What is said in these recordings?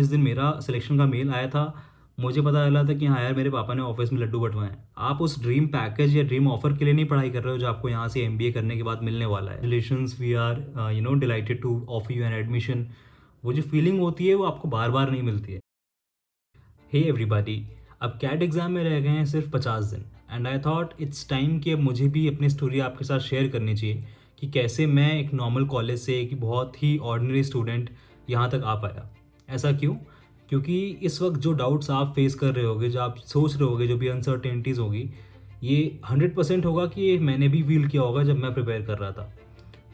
जिस दिन मेरा सिलेक्शन का मेल आया था, मुझे पता चला था कि हाँ यार, मेरे पापा ने ऑफिस में लड्डू बँटवाए हैं। आप उस ड्रीम पैकेज या ड्रीम ऑफर के लिए नहीं पढ़ाई कर रहे हो जो आपको यहाँ से एमबीए करने के बाद मिलने वाला है। Relations, we are delighted to offer you an admission. वो जो फीलिंग होती है वो आपको बार बार नहीं मिलती है। हे एवरीबॉडी, अब कैट एग्ज़ाम में रह गए हैं सिर्फ 50 दिन, and I thought it's time कि अब मुझे भी अपनी स्टोरी आपके साथ शेयर करनी चाहिए कि कैसे मैं एक नॉर्मल कॉलेज से एक बहुत ही ऑर्डिनरी स्टूडेंट यहाँ तक आ पाया। ऐसा क्यों? क्योंकि इस वक्त जो डाउट्स आप फेस कर रहे होगे, जो आप सोच रहे होगे, जो भी अनसर्टेनिटीज़ होगी, ये 100% होगा कि ये मैंने भी फील किया होगा जब मैं प्रिपेयर कर रहा था।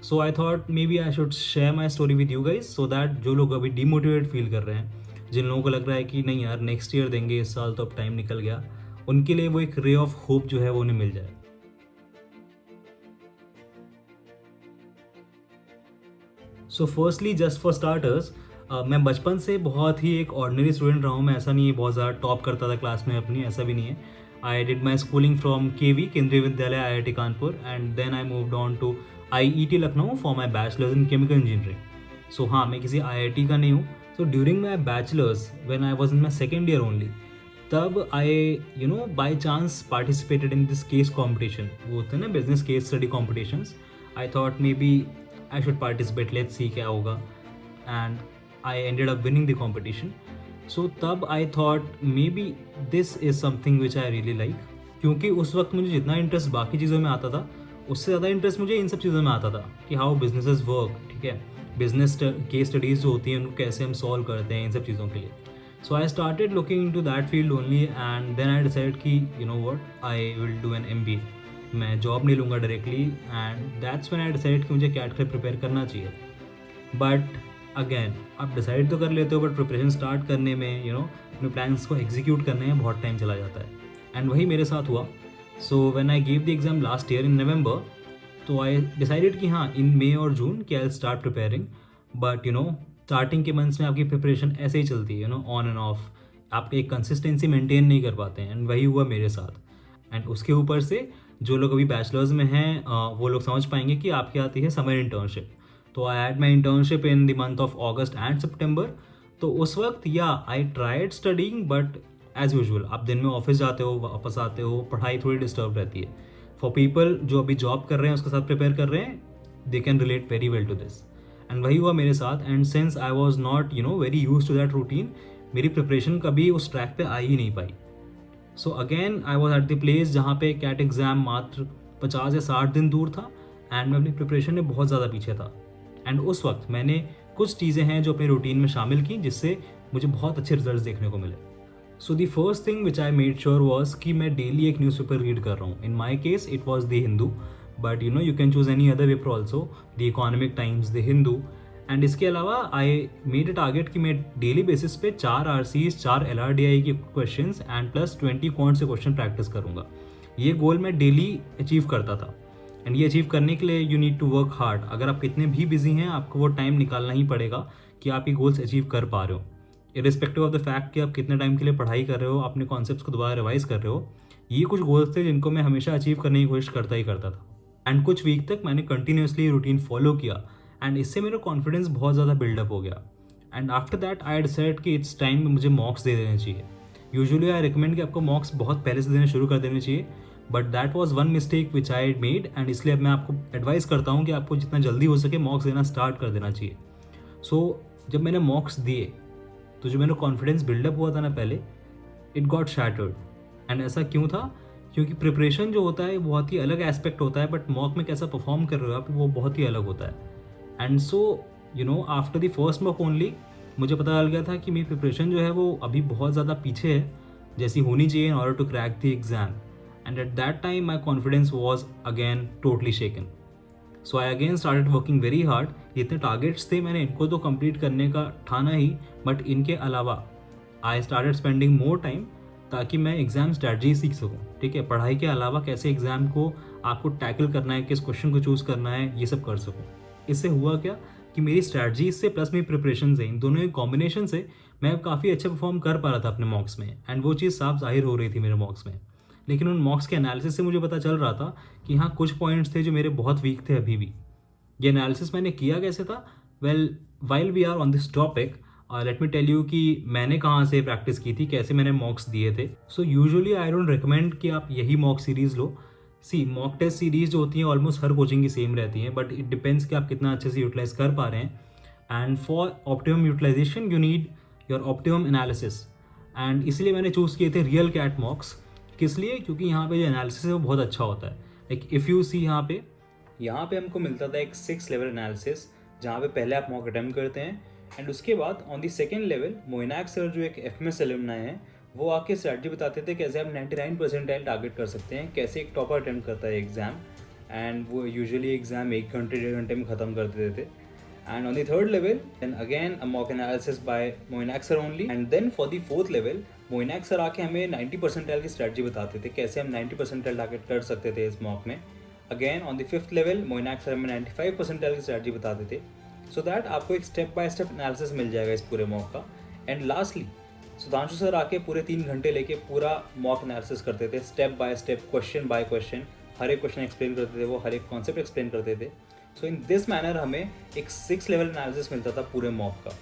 So I thought maybe I should share my story with you guys, so that जो लोग अभी डिमोटिवेट फील कर रहे हैं, जिन लोगों को लग रहा है कि नहीं यार नेक्स्ट ईयर देंगे, इस साल तो अब टाइम निकल गया, उनके लिए वो एक रे ऑफ होप जो है वो उन्हें मिल जाए। So firstly, just for starters, मैं बचपन से बहुत ही एक ऑर्डिनरी स्टूडेंट रहा हूँ। मैं ऐसा नहीं है बहुत ज़्यादा टॉप करता था क्लास में अपनी, ऐसा भी नहीं है। I did my schooling from KV, Kendriya Vidyalaya IIT Kanpur, and then I moved on to IET Lucknow for my bachelors in chemical engineering. So हाँ, मैं किसी IIT का नहीं हूँ। So during my bachelors when I was in my second year only, तब I by chance participated in this case competition. वो होते हैं ना business case study competitions. I thought maybe I should participate, let's see क्या होगा, and I ended up winning the competition. So तब I thought maybe this is something which I really like, क्योंकि उस वक्त मुझे जितना interest बाकी चीज़ों में आता था, उससे ज़्यादा इंटरेस्ट मुझे इन सब चीज़ों में आता था कि हाउ बिजनेसेस वर्क, ठीक है, बिजनेस केस स्टडीज़ जो होती हैं उनको कैसे हम सॉल्व करते हैं, इन सब चीज़ों के लिए। So I started looking into that field only, and then I decide कि you know what, I will do an MBA। मैं जॉब नहीं लूँगा directly, and that's when I decide कि मुझे कैट के लिए प्रिपेयर करना चाहिए। बट अगेन, आप डिसाइड तो कर लेते हो, बट प्रिपरेशन स्टार्ट करने में अपने प्लान्स को एग्जीक्यूट करने में बहुत टाइम चला जाता है, एंड वही मेरे साथ हुआ। So when I give the exam last year in November, तो आई डिसाइडेड कि हाँ, इन मई और जून कि I start preparing. But starting के मंथ्स में आपकी प्रिपरेशन ऐसे ही चलती है, ऑन एंड ऑफ। आप एक कंसिस्टेंसी मेंटेन नहीं कर पाते हैं, एंड वही हुआ मेरे साथ। एंड उसके ऊपर से जो लोग अभी बैचलर्स में हैं, वो लोग समझ पाएंगे कि आपकी आती है समर इंटर्नशिप। तो I had my internship in the month of August and September. तो उस वक्त ya I tried studying, but as usual आप दिन में ऑफिस जाते हो, वापस आते हो, पढ़ाई थोड़ी डिस्टर्ब रहती है। फॉर पीपल जो अभी जॉब कर रहे हैं, उसके साथ प्रिपेयर कर रहे हैं, they can relate very well to this. And वही हुआ मेरे साथ। And since I was not very use to that routine, मेरी प्रिपरेशन कभी उस ट्रैक पे आ ही नहीं पाई। So again I was at the place जहाँ पे कैट एग्ज़ाम मात्र 50 या 60 दिन दूर था, एंड मैं अपनी प्रिपरेशन में बहुत ज़्यादा पीछे था। एंड उस वक्त मैंने कुछ चीज़ें हैं जो अपनी रूटीन में शामिल की, जिससे मुझे बहुत अच्छे रिजल्ट्स देखने को मिले। So the first thing which I made sure was कि मैं डेली एक न्यूज़पेपर रीड कर रहा हूँ। In my case it was the Hindu, but you can choose any other paper also, the Economic Times, the Hindu. And इसके अलावा I made a target कि मैं डेली बेसिस पे 4 RCs, 4 LRDI के क्वेश्चन एंड प्लस 20 क्वांट से question practice करूँगा। ये गोल मैं डेली अचीव करता था। एंड ये अचीव करने के लिए you need to work hard. अगर आप कितने भी बिजी हैं, आपको वो टाइम निकालना ही पड़ेगा कि आप ये गोल्स अचीव कर पा रहे हो, इरिस्पेक्टिव ऑफ द फैक्ट कि आप कितने टाइम के लिए पढ़ाई कर रहे हो, अपने कॉन्सेप्ट्स को दोबारा रिवाइज कर रहे हो। ये कुछ गोल्स थे जिनको मैं हमेशा अचीव करने की कोशिश करता ही करता था। एंड कुछ वीक तक मैंने कंटिन्यूसली रूटीन फॉलो किया, एंड इससे मेरा कॉन्फिडेंस बहुत ज़्यादा बिल्डअप हो गया। And after that I decide कि इट्स टाइम मुझे मॉक्स दे देने चाहिए। यूजुअली आई रिकमेंड कि आपको मॉक्स बहुत पहले से देने शुरू कर देने चाहिए, but that was one mistake which I made, and इसलिए अब मैं आपको एडवाइस करता हूँ कि आपको जितना जल्दी हो सके मॉक्स देना स्टार्ट कर देना चाहिए। सो जब मैंने मॉक्स दिए, तो जो मेरा कॉन्फिडेंस बिल्डअप हुआ था ना पहले, इट गॉट शैटर्ड। एंड ऐसा क्यों था? क्योंकि प्रिपरेशन जो होता है बहुत ही अलग एस्पेक्ट होता है, बट मॉक में कैसा परफॉर्म कर रहे हो आप, वो बहुत ही अलग होता है। And so after the first mock only मुझे पता चल गया था कि मेरी प्रिपरेशन जो है वो अभी बहुत ज़्यादा पीछे है, जैसी होनी चाहिए in order to crack the exam. And at that time my confidence was again totally shaken. So I again started working very hard. जितने टारगेट्स थे मैंने इनको तो कंप्लीट करने का ठाना ही, बट इनके अलावा I started spending more time ताकि मैं एग्ज़ाम स्ट्रैटजी सीख सकूँ। ठीक है, पढ़ाई के अलावा कैसे एग्ज़ाम को आपको टैकल करना है, किस क्वेश्चन को चूज़ करना है, ये सब कर सकूँ। इससे हुआ क्या कि मेरी स्ट्रैटजी से प्लस मेरी प्रिपरेशन से, इन दोनों के कॉम्बिनेशन से मैं काफ़ी अच्छा परफॉर्म कर पा रहा था अपने मॉक्स में, एंड वो चीज़ साफ जाहिर हो रही थी मेरे मॉक्स में। लेकिन उन मॉक्स के एनालिसिस से मुझे पता चल रहा था कि हाँ, कुछ पॉइंट्स थे जो मेरे बहुत वीक थे अभी भी। ये एनालिसिस मैंने किया कैसे था? Well, while we are on this topic, let me tell you कि मैंने कहाँ से प्रैक्टिस की थी, कैसे मैंने मॉक्स दिए थे. So usually I don't recommend कि आप यही मॉक सीरीज़ लो. सी मॉक टेस्ट सीरीज़ जो होती हैं ऑलमोस्ट हर कोचिंग की सेम रहती हैं, बट इट डिपेंड्स कि आप कितना अच्छे से यूटिलाइज कर पा रहे हैं. And for optimum utilization you need your optimum analysis. And इसलिए मैंने चूज़ किए थे रियल कैट मॉक्स. किस लिए? क्योंकि यहाँ पे जो एनालिसिस है वो बहुत अच्छा होता है. लाइक इफ़ यू सी यहाँ पे हमको मिलता था एक 6 लेवल एनालिसिस, जहाँ पे पहले आप मॉक अटेम्प्ट करते हैं एंड उसके बाद on the second level Moinak sir जो एक FMS एलुमनाई हैं वो आके स्ट्रैटेजी बताते थे कैसे आप 99 परसेंटाइल टारगेट कर सकते हैं, कैसे एक टॉपर अटेम्प्ट करता है एग्जाम. एंड वो यूजुअली एग्जाम 1 घंटे 1.5 घंटे में ख़त्म कर देते थे. And on the third level, then again a mock analysis by Moinak sir only. And then for the fourth level, Moinak sir आके हमें 90 परसेंटाइल की स्ट्रैटेजी बताते थे, कैसे हम 90 परसेंटाइल टारगेट कर सकते थे इस मॉक में. Again on the fifth level Moinak sir हमें 95 परसेंटाइल की स्ट्रैटेजी बताते थे. सो दैट आपको एक स्टेप बाय स्टेप एनालिसिस मिल जाएगा इस पूरे मॉक का. एंड लास्टली सुधांशु सर आके पूरे 3 घंटे लेके पूरा मॉक एनालिसिस करते थे, step by step, question by question. हर एक क्वेश्चन एक्सप्लेन करते थे, वो हर एक कॉन्सेप्ट एक्सप्लेन करते थे. सो इन दिस मैनर हमें एक 6 लेवल एनालिसिस मिलता था पूरे मॉक का.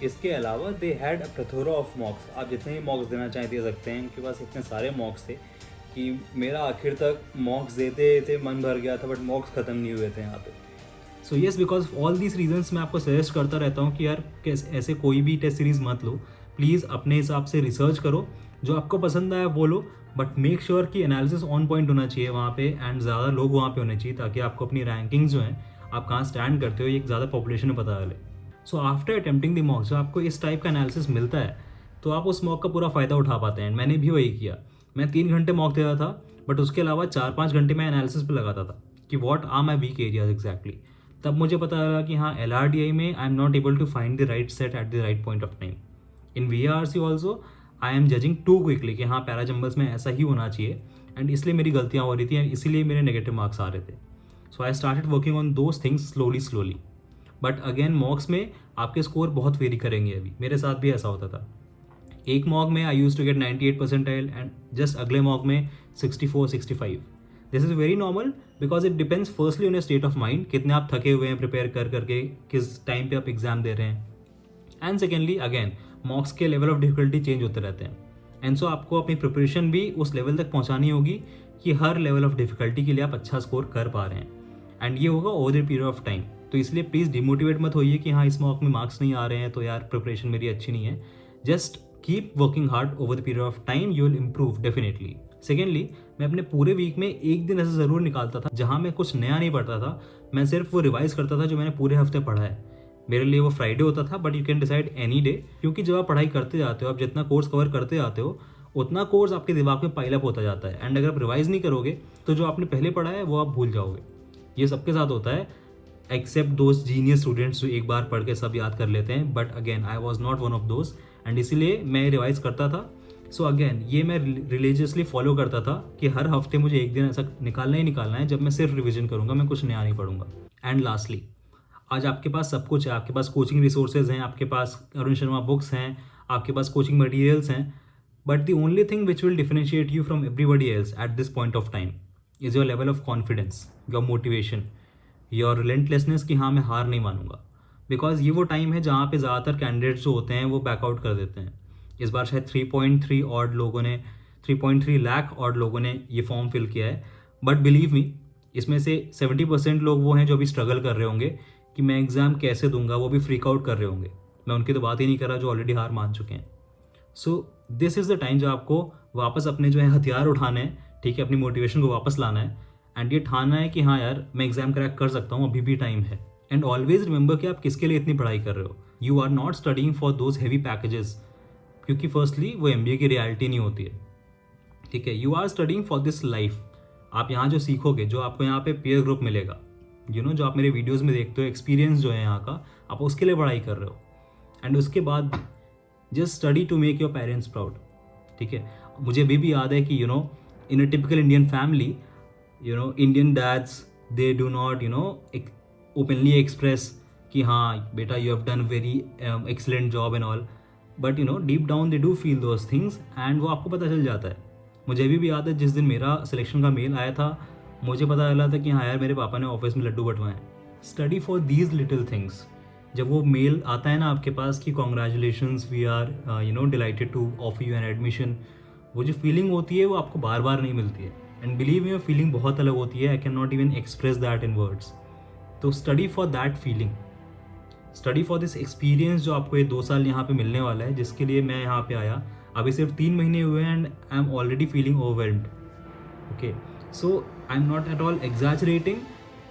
इसके अलावा they had a plethora of मॉक्स. आप जितने भी मॉक्स देना चाहें दे सकते हैं. उनके पास इतने सारे मॉक्स थे कि मेरा आखिर तक मॉक्स देते थे मन भर गया था, बट मॉक्स ख़त्म नहीं हुए थे यहाँ पे. So yes, because all these reasons मैं आपको सजेस्ट करता रहता हूँ कि यार ऐसे कोई भी टेस्ट सीरीज़ मत लो. प्लीज़ अपने हिसाब से रिसर्च करो, जो आपको पसंद आया वो लो, बट मेक श्योर कि एनालिसिस ऑन पॉइंट होना चाहिए वहाँ पे एंड ज़्यादा लोग वहाँ पे होने चाहिए, ताकि आपको अपनी रैंकिंग्स जो हैं, आप कहाँ स्टैंड करते हो, ये एक ज़्यादा पॉपुलेशन में पता चले. So after attempting the mock जब आपको इस टाइप का एनालिसिस मिलता है तो आप उस मॉक का पूरा फ़ायदा उठा पाते हैं. मैंने भी वही किया. मैं 3 घंटे मॉक देता था, बट उसके अलावा 4-5 घंटे मैं एनालिसिस पे लगाता था कि what are my weak areas exactly. तब मुझे पता लगा कि हाँ, LRDI में I am not able to find the right set at the right point of time. In VARC also I am judging too quickly कि हाँ, पैरा जंबल्स में ऐसा ही होना चाहिए, एंड इसलिए मेरी गलतियाँ हो रही थी एंड इसीलिए मेरे नेगेटिव मार्क्स आ रहे थे. So I started working on those things slowly. But again mocks में आपके स्कोर बहुत वेरी करेंगे. अभी मेरे साथ भी ऐसा होता था. एक मॉक में I use to get 98 percentile and just अगले मॉक में 64-65. This is very normal because it depends firstly on your state of mind, कितने आप थके हुए हैं प्रिपेयर कर करके, किस टाइम पे आप एग्जाम दे रहे हैं. एंड सेकेंडली अगेन मॉक्स के लेवल ऑफ डिफिकल्टी चेंज होते रहते हैं. एंड सो आपको अपनी प्रिपरेशन भी उस लेवल तक पहुंचानी होगी कि हर लेवल ऑफ डिफिकल्टी के लिए आप अच्छा स्कोर कर पा रहे हैं. एंड ये होगा over the period of time. तो इसलिए प्लीज़ डिमोटिवेट मत होइए कि हाँ, इस मॉक में मार्क्स नहीं आ रहे हैं तो यार प्रिपरेशन मेरी अच्छी नहीं है. Just keep working hard over the period of time, you will improve definitely. Secondly मैं अपने पूरे वीक में एक दिन ऐसा ज़रूर निकालता था जहाँ मैं कुछ नया नहीं पढ़ता था. मैं सिर्फ वो रिवाइज करता था जो मैंने पूरे हफ्ते पढ़ा है. मेरे लिए वो फ्राइडे होता था, but you can decide any day, क्योंकि जब आप पढ़ाई करते जाते हो, आप जितना कोर्स कवर करते जाते हो उतना कोर्स आपके दिमाग में पाइल अप होता जाता है. एंड अगर आप रिवाइज नहीं करोगे तो जो आपने पहले पढ़ा है वो आप भूल जाओगे. ये सबके साथ होता है एक्सेप्ट दोज जीनियस स्टूडेंट्स जो एक बार पढ़ के सब याद कर लेते हैं. But again I was not one of those and इसीलिए मैं रिवाइज करता था. सो अगेन ये मैं रिलीजियसली फॉलो करता था कि हर हफ्ते मुझे एक दिन ऐसा निकालना ही निकालना है जब मैं सिर्फ रिविजन करूँगा, मैं कुछ नया नहीं पढ़ूंगा. एंड लास्टली आज आपके पास सब कुछ है. आपके पास कोचिंग रिसोर्सेज हैं, आपके पास अरुण शर्मा बुक्स हैं, आपके पास कोचिंग मटेरियल्स हैं. But the only thing which will differentiate you from everybody else at this point of time is your level of confidence, your motivation, your relentlessness कि हाँ, मैं हार नहीं मानूंगा. बिकॉज ये वो टाइम है जहाँ पे ज़्यादातर कैंडिडेट्स जो होते हैं वो बैकआउट कर देते हैं. इस बार शायद 3.3 ऑड लोगों ने 3.3 लाख ऑड लोगों ने ये फॉर्म फिल किया है. बट बिलीव मी, इसमें से 70% लोग वो हैं जो अभी स्ट्रगल कर रहे होंगे कि मैं एग्ज़ाम कैसे दूंगा, वो भी फ्रीक आउट कर रहे होंगे. मैं उनकी तो बात ही नहीं कर रहा जो ऑलरेडी हार मान चुके हैं. So this is the time जब आपको वापस अपने जो है हथियार उठाने हैं, ठीक है, अपनी मोटिवेशन को वापस लाना है एंड ये ठाना है कि हाँ यार, मैं एग्जाम क्रैक कर सकता हूँ, अभी भी टाइम है. एंड ऑलवेज रिमेंबर कि आप किसके लिए इतनी पढ़ाई कर रहे हो. You are not studying for those heavy packages, क्योंकि फर्स्टली वो MBA की रियलिटी नहीं होती है, ठीक है. You are studying for this life. आप यहाँ जो सीखोगे, जो आपको यहाँ पे पीयर ग्रुप मिलेगा, जो आप मेरे वीडियोज़ में देखते हो, एक्सपीरियंस जो है यहाँ का, आप उसके लिए पढ़ाई कर रहे हो. एंड उसके बाद just study to make your parents proud, ठीक है. मुझे अभी भी याद है कि in a typical Indian family, Indian dads they do not openly express कि हाँ बेटा, you have done very excellent job and all. But deep down they do feel those things and वो आपको पता चल जाता है. मुझे अभी भी याद है जिस दिन मेरा सिलेक्शन का मेल आया था, मुझे पता चला था कि हाँ यार, मेरे पापा ने ऑफिस में लड्डू बंटवाए. Study for these little things. जब वो मेल आता है ना आपके पास कि congratulations we are delighted to offer you an admission, वो जो फीलिंग होती है वो आपको बार बार नहीं मिलती है। एंड बिलीव मी, फीलिंग बहुत अलग होती है। I can not even express that in words. तो study for that feeling, study for this experience जो आपको ये 2 साल यहाँ पे मिलने वाला है, जिसके लिए मैं यहाँ पे आया। अभी सिर्फ 3 महीने हुए and I am already feeling overwhelmed. Okay, so I am not at all exaggerating,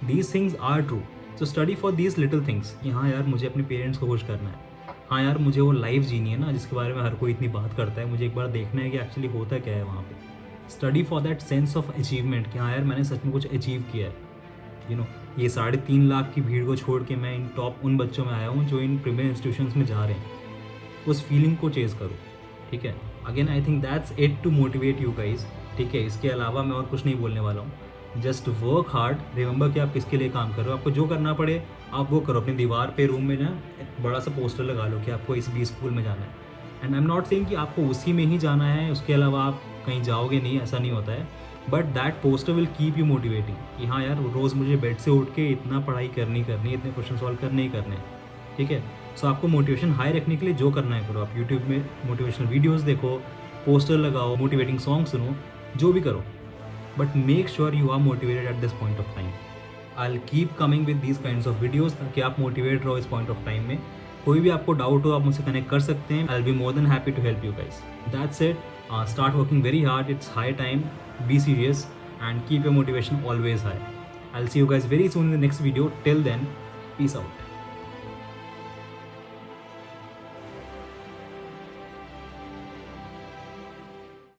these things are true. So study for these little things कि हाँ यार मुझे अपने पेरेंट्स को खुश करना है, हाँ यार मुझे वो लाइफ जीनी है ना जिसके बारे में हर कोई इतनी बात करता है, मुझे एक बार देखना है कि एक्चुअली होता क्या है वहाँ पे। Study for that sense of achievement कि हाँ यार मैंने सच में कुछ अचीव किया है। ये 3.5 लाख की भीड़ को छोड़ के मैं इन टॉप उन बच्चों में आया हूँ जो इन प्रीमियर इंस्टीट्यूशंस में जा रहे हैं। उस फीलिंग को चेज़ करो, ठीक है। Again I think that's it to motivate you guys, ठीक है। इसके अलावा मैं और कुछ नहीं बोलने वाला हूँ। जस्ट वर्क हार्ड, रिमेंबर कि आप किसके लिए काम कर रहे हो। आपको जो करना पड़े आप वो करो। अपनी दीवार पे रूम में ना एक बड़ा सा पोस्टर लगा लो कि आपको इस बी स्कूल में जाना है। And I am not saying कि आपको उसी में ही जाना है, उसके अलावा आप कहीं जाओगे नहीं, ऐसा नहीं होता है। But that poster will keep you motivating कि हाँ यार रोज़ मुझे बेड से उठ के इतना पढ़ाई करनी, इतने क्वेश्चन सॉल्व करने ही करने, ठीक है। सो आपको मोटिवेशन हाई रखने के लिए जो करना है करो। आप यूट्यूब में मोटिवेशनल वीडियोज़ देखो, पोस्टर लगाओ, मोटिवेटिंग सॉन्ग सुनो, जो भी करो, but make sure you are motivated at this point of time. I will keep coming with these kinds of videos ताकि आप मोटिवेट रहो इस पॉइंट ऑफ टाइम में। कोई भी आपको डाउट हो आप मुझसे कनेक्ट कर सकते हैं। I will be more than happy to help you guys. That's it. Start working very hard. It's high time. Be serious and keep your motivation always high. I'll see you guys very soon in the next video. Till then, peace out.